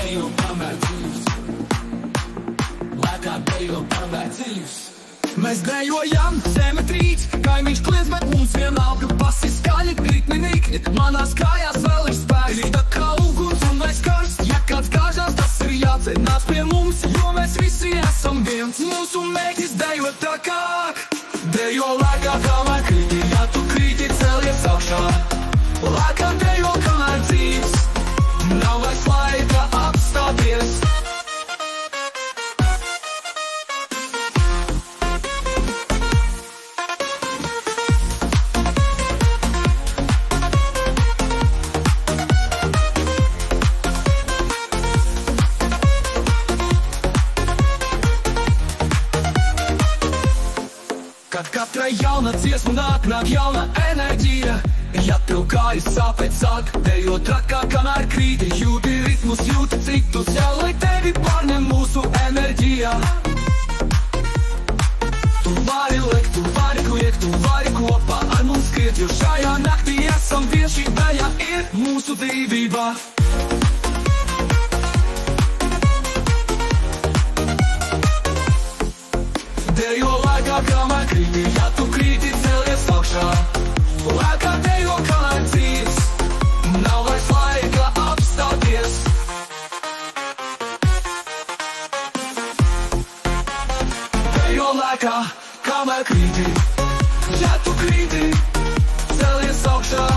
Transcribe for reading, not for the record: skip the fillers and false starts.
dejo kamēr dzīvs, lēkā dejo kamēr dzīvs. Mēs dejojam, zeme trīc, kaimiņš kliedz, bet mums vienalga pasi skaļi, ritmi nikni, manās kājās vēl ir spēks. Rīta kā uguns un mēs karsts, ja kāds gāžās, tas ir jāceļ, nāc pie mums, jo mēs visi esam viens. Mūsu mērķis dejot tā kā dejo lēkā kamēr krīti, ja tu krīti celies augšā. Lēkā dejo kamēr dzīvs, nav vairs laika apstāties. Kad katrai jauna dziesma nāk jauna enerģija. Ja tev kājas sāpēt sāk, dejot trakā kamēr krīti, jūti ritmus, jūti citus, jā, lai tevi pārņem mūsu enerģijā. Tu vari lekt, tu vari kliegt, tu vari kopā ar mums skriet, jo šajā naktī esam viens, šī daļa ir mūsu dzīvībā. Dejo lēkā kamēr krīti, ja tu krīti celies augšā. Lēkā dejo kamēr dzīvs, nav vairs laika apstāties. Dejo lēkā kamēr krīti, ja tu krīti celies augšā.